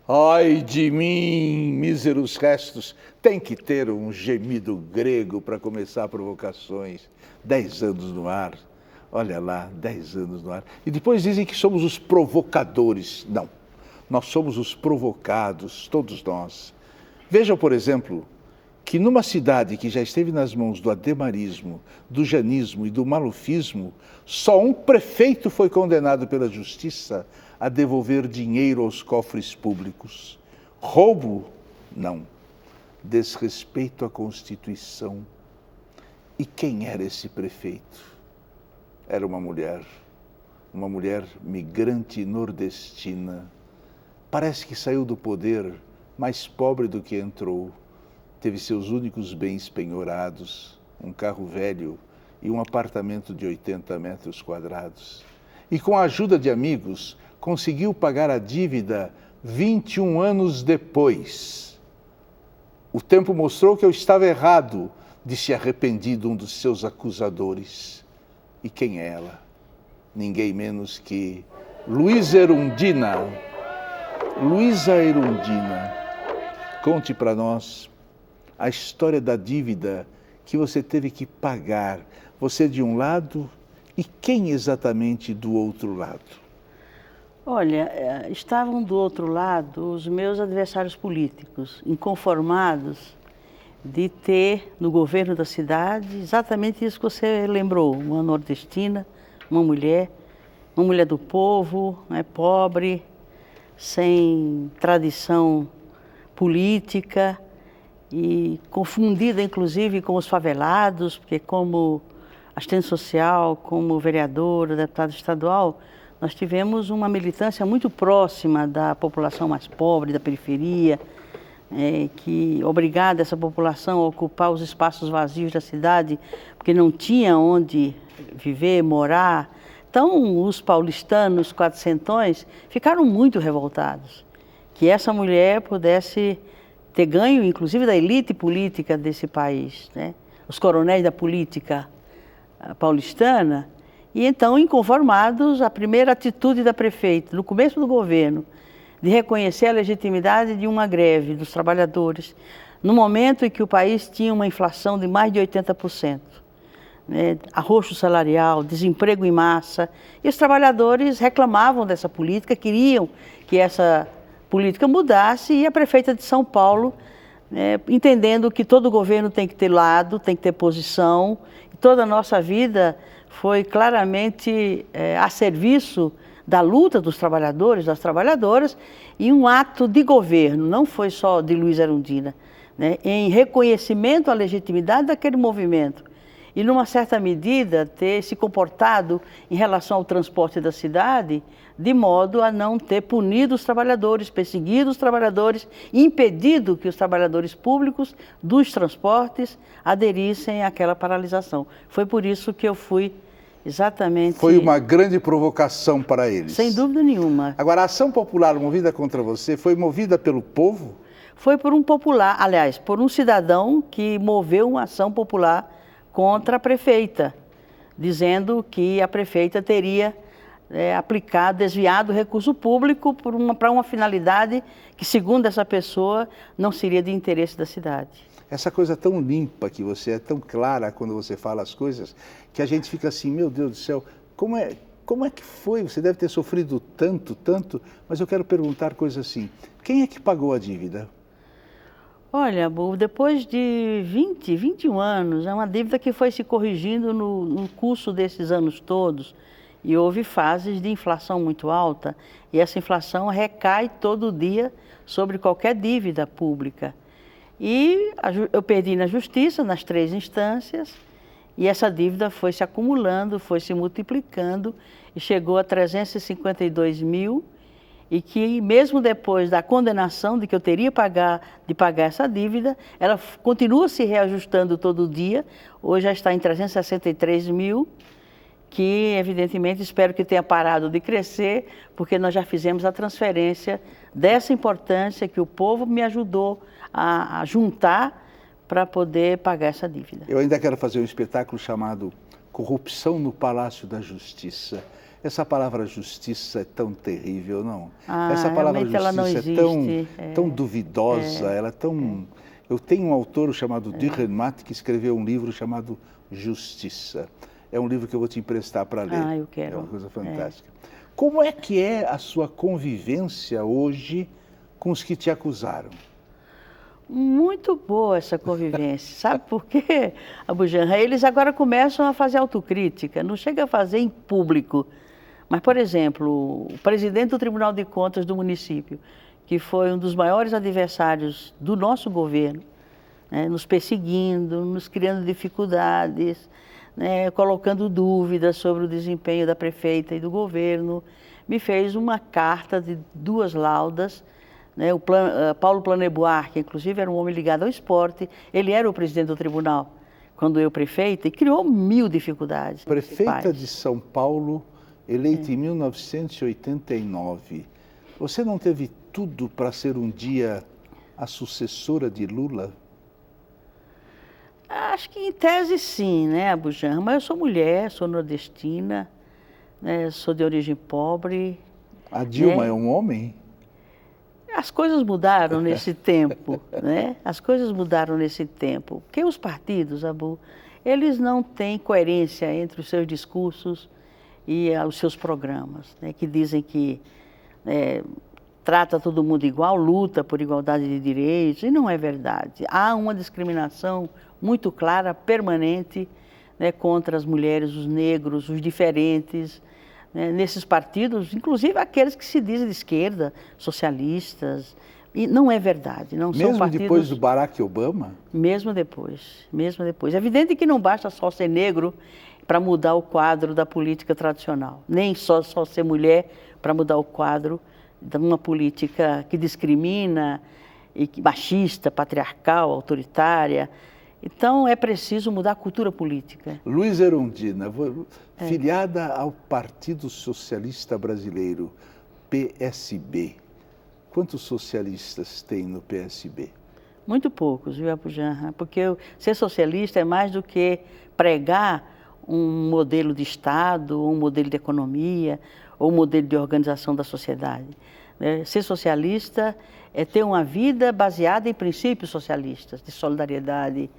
Ai de mim, míseros restos, tem que ter um gemido grego para começar provocações. 10 anos no ar, olha lá, 10 anos no ar. E depois dizem que somos os provocadores. Não, nós somos os provocados, todos nós. Vejam, por exemplo, que numa cidade que já esteve nas mãos do ademarismo, do janismo e do malufismo, só um prefeito foi condenado pela justiça a devolver dinheiro aos cofres públicos. Roubo? Não. Desrespeito à Constituição. E quem era esse prefeito? Era uma mulher migrante nordestina. Parece que saiu do poder mais pobre do que entrou. Teve seus únicos bens penhorados, um carro velho e um apartamento de 80 metros quadrados. E com a ajuda de amigos, conseguiu pagar a dívida 21 anos depois. O tempo mostrou que eu estava errado, disse arrependido um dos seus acusadores. E quem é ela? Ninguém menos que Luísa Erundina. Luísa Erundina, conte para nós a história da dívida que você teve que pagar. Você de um lado e quem exatamente do outro lado? Olha, estavam do outro lado os meus adversários políticos, inconformados de ter no governo da cidade exatamente isso que você lembrou, uma nordestina, uma mulher do povo, né, pobre, sem tradição política e confundida inclusive com os favelados, porque como assistente social, como vereadora, deputada estadual, nós tivemos uma militância muito próxima da população mais pobre, da periferia, que obrigada essa população a ocupar os espaços vazios da cidade, porque não tinha onde viver, morar. Então, os paulistanos, quatrocentões, ficaram muito revoltados que essa mulher pudesse ter ganho, inclusive, da elite política desse país, né? Os coronéis da política paulistana. E então, inconformados, a primeira atitude da prefeita, no começo do governo, de reconhecer a legitimidade de uma greve dos trabalhadores, no momento em que o país tinha uma inflação de mais de 80%, né, arroxo salarial, desemprego em massa, e os trabalhadores reclamavam dessa política, queriam que essa política mudasse, e a prefeita de São Paulo, entendendo que todo governo tem que ter lado, tem que ter posição, e toda a nossa vida foi claramente a serviço da luta dos trabalhadores, das trabalhadoras, e um ato de governo, não foi só de Luísa Erundina, né, em reconhecimento à legitimidade daquele movimento. E, numa certa medida, ter se comportado em relação ao transporte da cidade, de modo a não ter punido os trabalhadores, perseguido os trabalhadores, impedido que os trabalhadores públicos dos transportes aderissem àquela paralisação. Foi por isso que eu fui exatamente... Foi uma grande provocação para eles. Sem dúvida nenhuma. Agora, a ação popular movida contra você foi movida pelo povo? Foi por um popular, aliás, por um cidadão que moveu uma ação popular contra a prefeita, dizendo que a prefeita teria aplicado, desviado o recurso público para uma finalidade que, segundo essa pessoa, não seria de interesse da cidade. Essa coisa tão limpa que você é, tão clara quando você fala as coisas, que a gente fica assim, meu Deus do céu, como é que foi? Você deve ter sofrido tanto, mas eu quero perguntar coisas assim, quem é que pagou a dívida? Olha, depois de 21 anos, é uma dívida que foi se corrigindo no curso desses anos todos, e houve fases de inflação muito alta, e essa inflação recai todo dia sobre qualquer dívida pública. E eu perdi na justiça, nas 3 instâncias, e essa dívida foi se acumulando, foi se multiplicando, e chegou a 352 mil, e que mesmo depois da condenação de que eu teria de pagar essa dívida, ela continua se reajustando todo dia, hoje já está em 363 mil, que evidentemente espero que tenha parado de crescer, porque nós já fizemos a transferência dessa importância que o povo me ajudou a juntar para poder pagar essa dívida. Eu ainda quero fazer um espetáculo chamado Corrupção no Palácio da Justiça. Essa palavra justiça é tão terrível, não? Ah, Essa palavra realmente ela não justiça existe. é tão duvidosa, ela é tão... Eu tenho um autor chamado Dürrenmatt que escreveu um livro chamado Justiça. É um livro que eu vou te emprestar para ler. Ah, eu quero. É uma coisa fantástica. Como é que é a sua convivência hoje com os que te acusaram? Muito boa essa convivência, sabe por quê, Abujamra? Eles agora começam a fazer autocrítica, não chega a fazer em público. Mas, por exemplo, o presidente do Tribunal de Contas do município, que foi um dos maiores adversários do nosso governo, né, nos perseguindo, nos criando dificuldades, né, colocando dúvidas sobre o desempenho da prefeita e do governo, me fez uma carta de 2 laudas. Né, Paulo Planeboar, que inclusive era um homem ligado ao esporte, ele era o presidente do tribunal quando eu prefeita e criou 1000 dificuldades. Prefeita de São Paulo, eleita em 1989. Você não teve tudo para ser um dia a sucessora de Lula? Acho que em tese sim, né, Abujamra? Mas eu sou mulher, sou nordestina, né, sou de origem pobre. A Dilma né? é um homem? As coisas mudaram nesse tempo, né? As coisas mudaram nesse tempo. Porque os partidos, Abu, eles não têm coerência entre os seus discursos e os seus programas, né? Que dizem que trata todo mundo igual, luta por igualdade de direitos, e não é verdade. Há uma discriminação muito clara, permanente, né, contra as mulheres, os negros, os diferentes, nesses partidos, inclusive aqueles que se dizem de esquerda, socialistas, e não é verdade. Não mesmo são partidos, depois do Barack Obama? Mesmo depois, mesmo depois. É evidente que não basta só ser negro para mudar o quadro da política tradicional, nem só ser mulher para mudar o quadro de uma política que discrimina, e machista, patriarcal, autoritária. Então, é preciso mudar a cultura política. Luiz Erundina, filiada ao Partido Socialista Brasileiro, PSB. Quantos socialistas tem no PSB? Muito poucos, viu, Abujamra? Porque ser socialista é mais do que pregar um modelo de Estado, um modelo de economia, ou um modelo de organização da sociedade. Ser socialista é ter uma vida baseada em princípios socialistas, de solidariedade,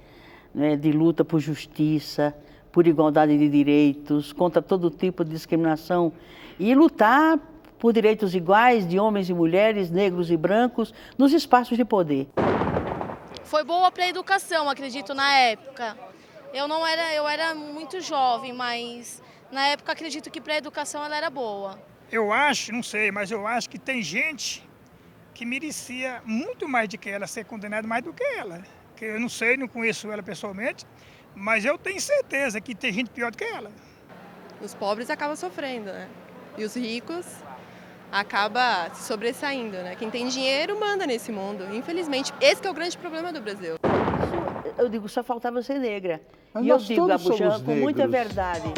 de luta por justiça, por igualdade de direitos, contra todo tipo de discriminação e lutar por direitos iguais de homens e mulheres, negros e brancos, nos espaços de poder. Foi boa para a educação, acredito, na época. Eu era muito jovem, mas na época acredito que para a educação ela era boa. Eu acho, não sei, mas eu acho que tem gente que merecia muito mais do que ela, ser condenada mais do que ela. Que eu não sei, não conheço ela pessoalmente, mas eu tenho certeza que tem gente pior do que ela. Os pobres acabam sofrendo, né? E os ricos acabam se sobressaindo, né? Quem tem dinheiro manda nesse mundo, infelizmente. Esse que é o grande problema do Brasil. Eu digo, só faltava ser negra. Mas e eu digo, Abujamra, com muita negros. verdade.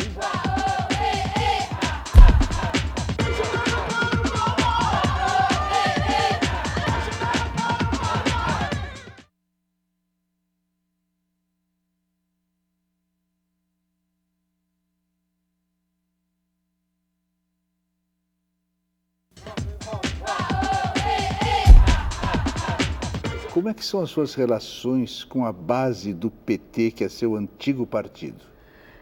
Como é que são as suas relações com a base do PT, que é seu antigo partido?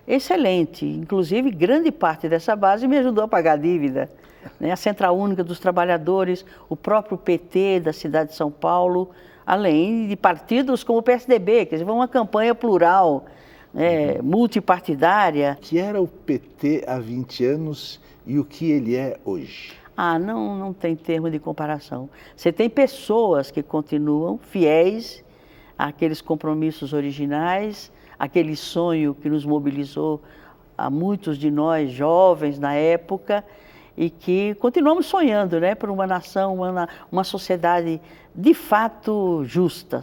Excelente. Inclusive, grande parte dessa base me ajudou a pagar a dívida. A Central Única dos Trabalhadores, o próprio PT da cidade de São Paulo, além de partidos como o PSDB, quer dizer, foi uma campanha plural, multipartidária. O que era o PT há 20 anos e o que ele é hoje? Não tem termo de comparação. Você tem pessoas que continuam fiéis àqueles compromissos originais, aquele sonho que nos mobilizou a muitos de nós jovens na época e que continuamos sonhando, por uma nação, uma sociedade de fato justa,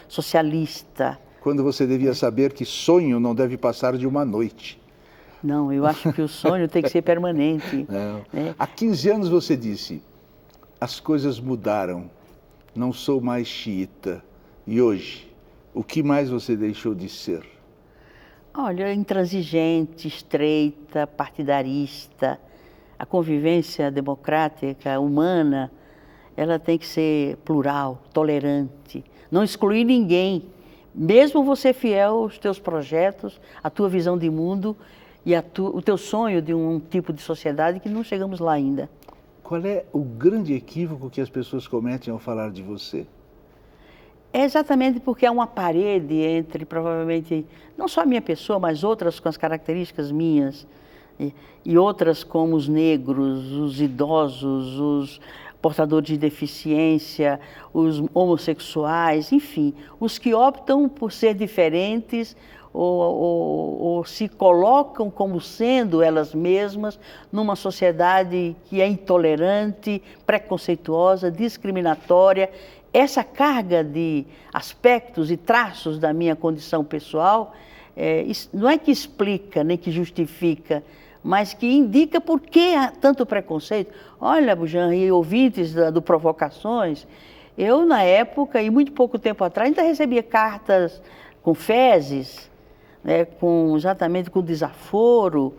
socialista. Quando você devia saber que sonho não deve passar de uma noite. Não, eu acho que o sonho tem que ser permanente. Há 15 anos você disse, as coisas mudaram, não sou mais xiita. E hoje, o que mais você deixou de ser? Olha, intransigente, estreita, partidarista, a convivência democrática, humana, ela tem que ser plural, tolerante, não excluir ninguém, mesmo você fiel aos teus projetos, à tua visão de mundo e o teu sonho de um tipo de sociedade que não chegamos lá ainda. Qual é o grande equívoco que as pessoas cometem ao falar de você? É exatamente porque há uma parede entre, provavelmente, não só a minha pessoa, mas outras com as características minhas, e outras como os negros, os idosos, os portadores de deficiência, os homossexuais, enfim, os que optam por ser diferentes ou se colocam como sendo elas mesmas numa sociedade que é intolerante, preconceituosa, discriminatória. Essa carga de aspectos e traços da minha condição pessoal não é que explica nem que justifica, mas que indica por que há tanto preconceito. Olha, Bujan, e ouvintes do Provocações, eu na época, e muito pouco tempo atrás, ainda recebia cartas com fezes, né, exatamente com desaforo,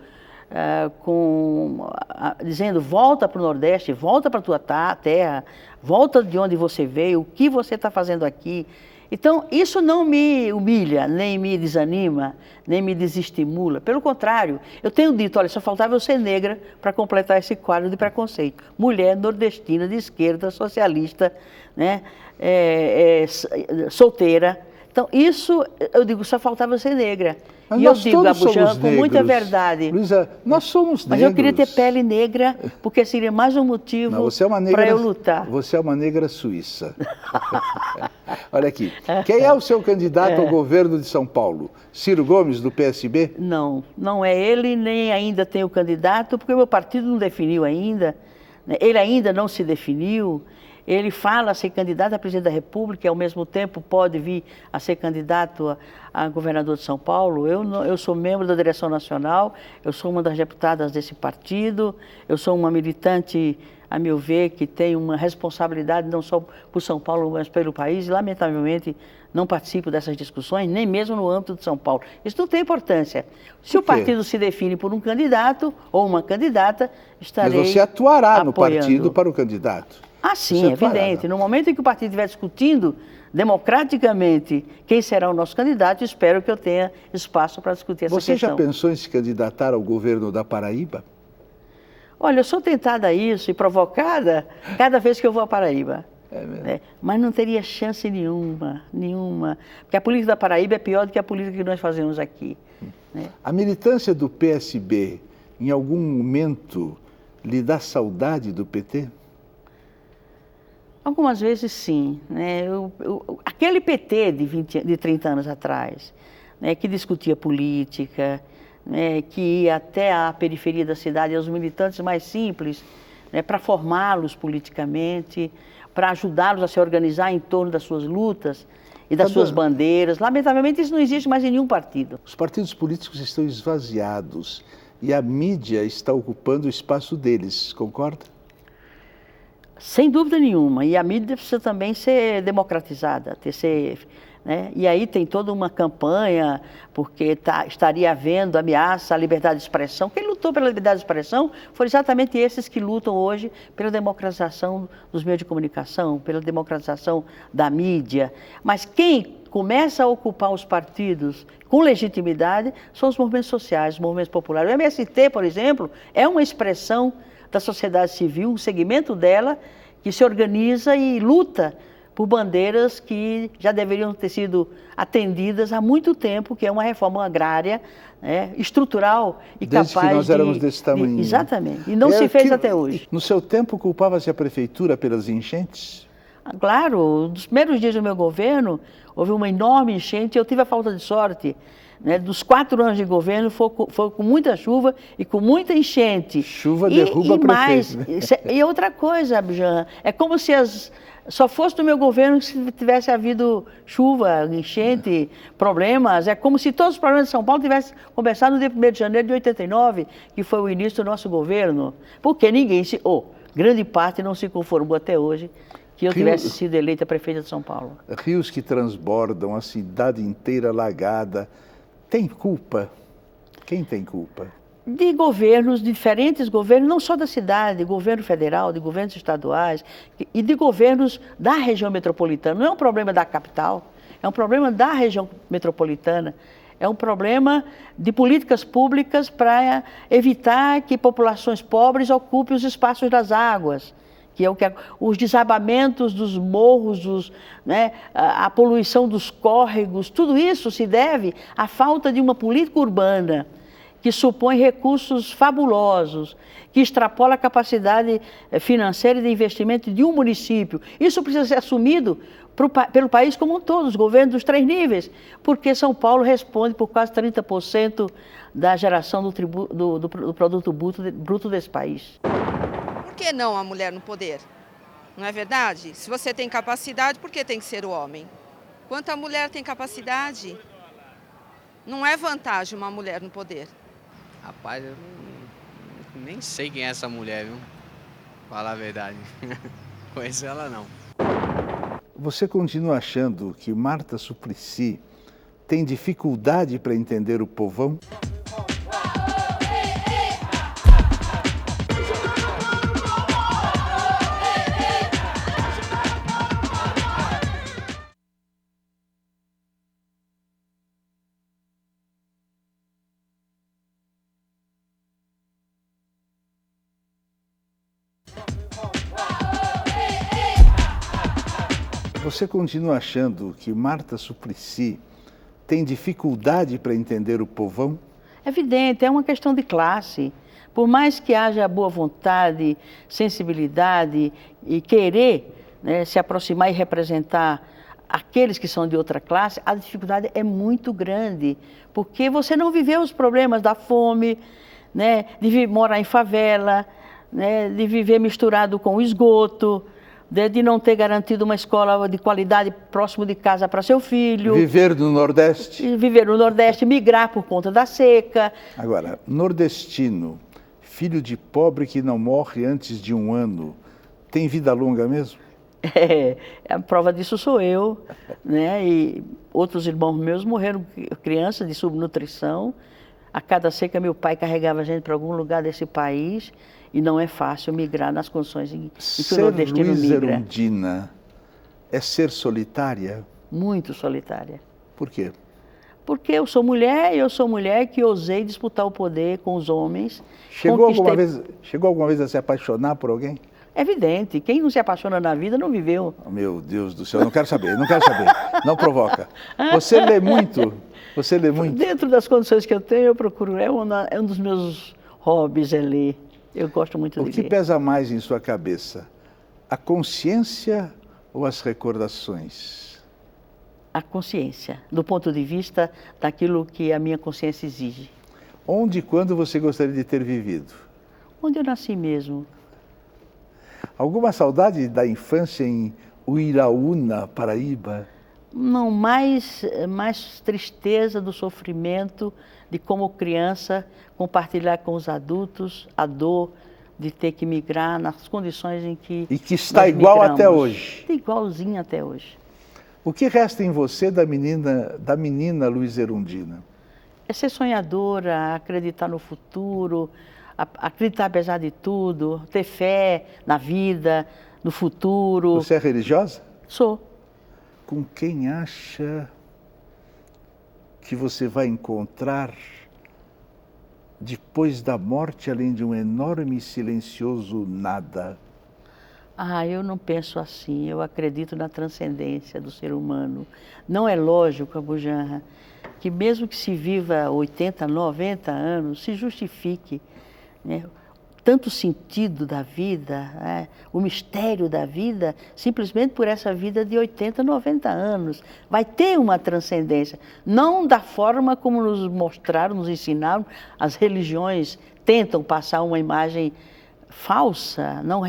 dizendo volta para o Nordeste, volta para a tua terra, volta de onde você veio, o que você está fazendo aqui. Então, isso não me humilha, nem me desanima, nem me desestimula. Pelo contrário, eu tenho dito, olha, só faltava eu ser negra para completar esse quadro de preconceito. Mulher nordestina, de esquerda, socialista, né, solteira. Então, isso, eu digo, só faltava eu ser negra. Mas e eu digo, Abujan, com muita verdade. Luísa, nós somos negros. Mas eu queria ter pele negra, porque seria mais um motivo para eu lutar. Você é uma negra suíça. Olha aqui, quem é o seu candidato ao governo de São Paulo? Ciro Gomes, do PSB? Não, não é ele, nem ainda tem o candidato, porque o meu partido não definiu ainda, né? Ele ainda não se definiu. Ele fala ser candidato a presidente da República e, ao mesmo tempo, pode vir a ser candidato a governador de São Paulo. Eu sou membro da direção nacional, eu sou uma das deputadas desse partido, eu sou uma militante, a meu ver, que tem uma responsabilidade não só por São Paulo, mas pelo país. E, lamentavelmente, não participo dessas discussões, nem mesmo no âmbito de São Paulo. Isso não tem importância. Se o partido se define por um candidato ou uma candidata, estarei Mas você atuará apoiando no partido para o candidato? Ah, sim, é evidente. No momento em que o partido estiver discutindo democraticamente quem será o nosso candidato, espero que eu tenha espaço para discutir essa questão. Você já pensou em se candidatar ao governo da Paraíba? Olha, eu sou tentada a isso e provocada cada vez que eu vou à Paraíba. É mesmo? Mas não teria chance nenhuma, nenhuma. Porque a política da Paraíba é pior do que a política que nós fazemos aqui. Né? A militância do PSB, em algum momento, lhe dá saudade do PT? Algumas vezes sim, né? Aquele PT de 30 anos atrás, né, que discutia política, né, que ia até a periferia da cidade, aos militantes mais simples, né, para formá-los politicamente, para ajudá-los a se organizar em torno das suas lutas e das suas bandeiras. Lamentavelmente isso não existe mais em nenhum partido. Os partidos políticos estão esvaziados e a mídia está ocupando o espaço deles, concorda? Sem dúvida nenhuma, e a mídia precisa também ser democratizada, né? E aí tem toda uma campanha, porque estaria havendo ameaça à liberdade de expressão. Quem lutou pela liberdade de expressão foram exatamente esses que lutam hoje pela democratização dos meios de comunicação, pela democratização da mídia. Mas quem começa a ocupar os partidos com legitimidade são os movimentos sociais, os movimentos populares. O MST, por exemplo, é uma expressão da sociedade civil, um segmento dela que se organiza e luta por bandeiras que já deveriam ter sido atendidas há muito tempo, que é uma reforma agrária, né, estrutural e Desde capaz que nós éramos desse tamanho. Exatamente, e não se fez até hoje. No seu tempo, culpava-se a prefeitura pelas enchentes? Claro, nos primeiros dias do meu governo, houve uma enorme enchente, eu tive a falta de sorte, né, dos 4 anos de governo, foi com muita chuva e com muita enchente. Chuva derruba prefeito. E outra coisa, Abjan, é como se só fosse no meu governo se tivesse havido chuva, enchente, problemas. É como se todos os problemas de São Paulo tivessem começado no dia 1º de janeiro de 89, que foi o início do nosso governo. Porque grande parte não se conformou até hoje que eu tivesse sido eleita prefeita de São Paulo. Rios que transbordam, a cidade inteira alagada. Tem culpa? Quem tem culpa? de governos, de diferentes governos, não só da cidade, de governo federal, de governos estaduais e de governos da região metropolitana. Não é um problema da capital, é um problema da região metropolitana. É um problema de políticas públicas para evitar que populações pobres ocupem os espaços das águas, que é o que os desabamentos dos morros, né, a poluição dos córregos, tudo isso se deve à falta de uma política urbana que supõe recursos fabulosos, que extrapola a capacidade financeira e de investimento de um município. Isso precisa ser assumido pelo país como um todo, os governos dos 3 níveis, porque São Paulo responde por quase 30% da geração do produto bruto desse país. Por que não a mulher no poder? Não é verdade? Se você tem capacidade, por que tem que ser o homem? Quanto a mulher tem capacidade, não é vantagem uma mulher no poder. Rapaz, eu nem sei quem é essa mulher, viu? Falar a verdade. Conheço ela não. Você continua achando que Marta Suplicy tem dificuldade para entender o povão? Você continua achando que Marta Suplicy tem dificuldade para entender o povão? É evidente, é uma questão de classe. Por mais que haja boa vontade, sensibilidade e querer, né, se aproximar e representar aqueles que são de outra classe, a dificuldade é muito grande, porque você não viveu os problemas da fome, né, de morar em favela, né, de viver misturado com o esgoto, de não ter garantido uma escola de qualidade próximo de casa para seu filho. Viver no Nordeste. Viver no Nordeste, migrar por conta da seca. Agora, nordestino, filho de pobre que não morre antes de 1 ano, tem vida longa mesmo? A prova disso sou eu, né? E outros irmãos meus morreram crianças de subnutrição. A cada seca meu pai carregava a gente para algum lugar desse país. E não é fácil migrar nas condições em que o nordestino migra. Ser Luiza Erundina é ser solitária? Muito solitária. Por quê? Porque eu sou mulher e eu sou mulher que ousei disputar o poder com os homens. Chegou alguma vez a se apaixonar por alguém? É evidente, quem não se apaixona na vida não viveu. Oh, meu Deus do céu, não quero saber, não provoca. Você lê muito? Você lê muito? Dentro das condições que eu tenho, eu procuro, é um dos meus hobbies, é ler. Eu gosto muito de ler. O que pesa mais em sua cabeça? A consciência ou as recordações? A consciência, do ponto de vista daquilo que a minha consciência exige. Onde e quando você gostaria de ter vivido? Onde eu nasci mesmo. Alguma saudade da infância em Uiraúna, Paraíba? Não, mais tristeza do sofrimento de como criança compartilhar com os adultos a dor de ter que migrar nas condições em que E que está igual migramos. Até hoje. Igualzinho até hoje. O que resta em você da menina Luiza Erundina? É ser sonhadora, acreditar no futuro, acreditar apesar de tudo, ter fé na vida, no futuro. Você é religiosa? Sou. Com quem acha que você vai encontrar depois da morte, além de um enorme e silencioso nada? Eu não penso assim, eu acredito na transcendência do ser humano. Não é lógico, Abujanra, que mesmo que se viva 80, 90 anos, se justifique, né, tanto sentido da vida, né, o mistério da vida, simplesmente por essa vida de 80, 90 anos. Vai ter uma transcendência, não da forma como nos mostraram, nos ensinaram, as religiões tentam passar uma imagem falsa, não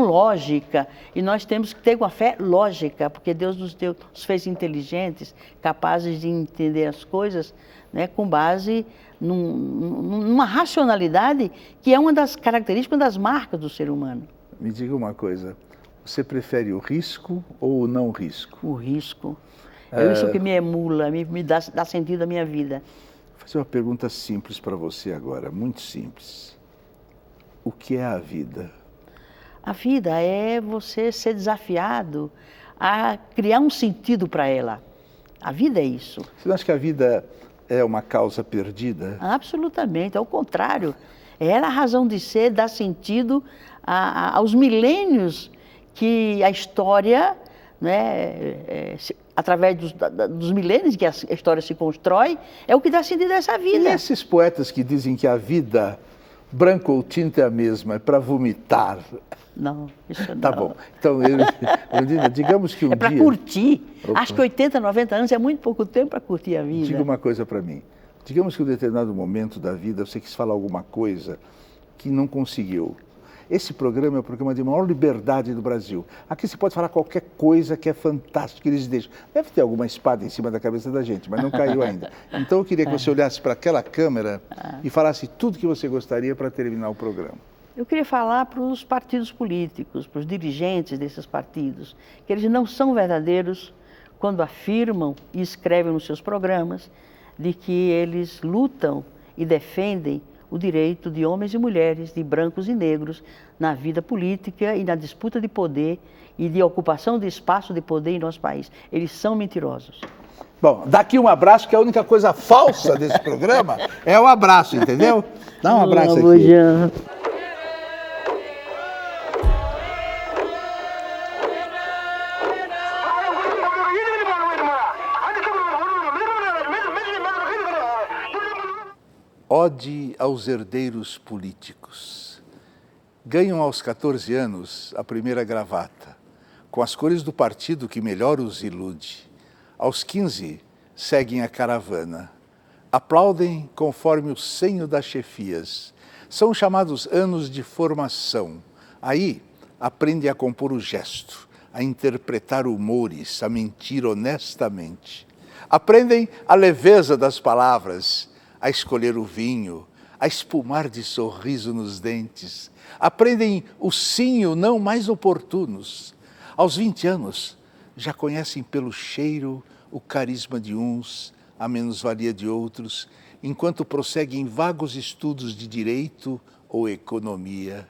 lógica, e nós temos que ter uma fé lógica, porque Deus nos fez inteligentes, capazes de entender as coisas, né, com base numa racionalidade que é uma das características, uma das marcas do ser humano. Me diga uma coisa, você prefere o risco ou o não risco? O risco. É isso que me emula, me dá sentido à minha vida. fazer uma pergunta simples para você agora, muito simples. O que é a vida? A vida é você ser desafiado a criar um sentido para ela. A vida é isso. Você não acha que a vida é uma causa perdida? Absolutamente, ao contrário. Ela é a razão de ser, dá sentido aos milênios que a história, né, através dos milênios que a história se constrói, é o que dá sentido a essa vida. E esses poetas que dizem que a vida, branco ou tinta, é a mesma, é para vomitar? Não, isso não. Tá bom. Então, Erundina, digamos que um dia... É para curtir. Opa. Acho que 80, 90 anos é muito pouco tempo para curtir a vida. Diga uma coisa para mim. Digamos que em um determinado momento da vida você quis falar alguma coisa que não conseguiu. Esse programa é o programa de maior liberdade do Brasil. Aqui você pode falar qualquer coisa que é fantástico, eles deixam. Deve ter alguma espada em cima da cabeça da gente, mas não caiu ainda. Então eu queria que você olhasse para aquela câmera e falasse tudo que você gostaria para terminar o programa. Eu queria falar para os partidos políticos, para os dirigentes desses partidos, que eles não são verdadeiros quando afirmam e escrevem nos seus programas de que eles lutam e defendem o direito de homens e mulheres, de brancos e negros, na vida política e na disputa de poder e de ocupação de espaço de poder em nosso país. Eles são mentirosos. Bom, daqui um abraço, que a única coisa falsa desse programa é o abraço, entendeu? Dá um abraço aqui. Ode aos herdeiros políticos. Ganham aos 14 anos a primeira gravata, com as cores do partido que melhor os ilude. Aos 15, seguem a caravana. Aplaudem conforme o senho das chefias. São chamados anos de formação. Aí, aprendem a compor o gesto, a interpretar humores, a mentir honestamente. Aprendem a leveza das palavras, a escolher o vinho, a espumar de sorriso nos dentes. Aprendem o sim e o não mais oportunos. Aos 20 anos, já conhecem pelo cheiro o carisma de uns, a menos-valia de outros, enquanto prosseguem vagos estudos de direito ou economia.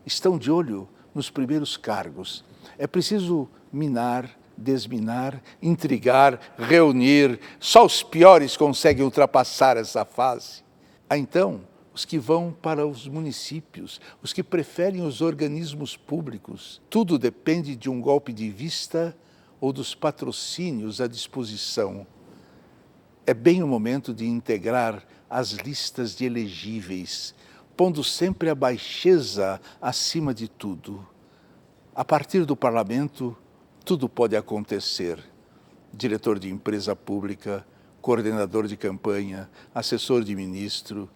Estão de olho nos primeiros cargos. É preciso minar, desminar, intrigar, reunir. Só os piores conseguem ultrapassar essa fase. Há então os que vão para os municípios, os que preferem os organismos públicos. Tudo depende de um golpe de vista ou dos patrocínios à disposição. É bem o momento de integrar as listas de elegíveis, pondo sempre a baixeza acima de tudo. A partir do parlamento, tudo pode acontecer. Diretor de empresa pública, coordenador de campanha, assessor de ministro,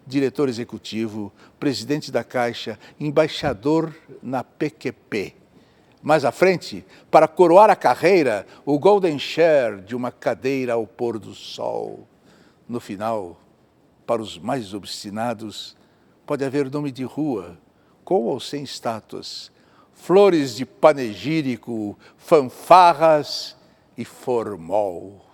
diretor executivo, presidente da Caixa, embaixador na PQP. Mais à frente, para coroar a carreira, o golden share de uma cadeira ao pôr do sol. No final, para os mais obstinados, pode haver nome de rua, com ou sem estátuas, flores de panegírico, fanfarras e formol.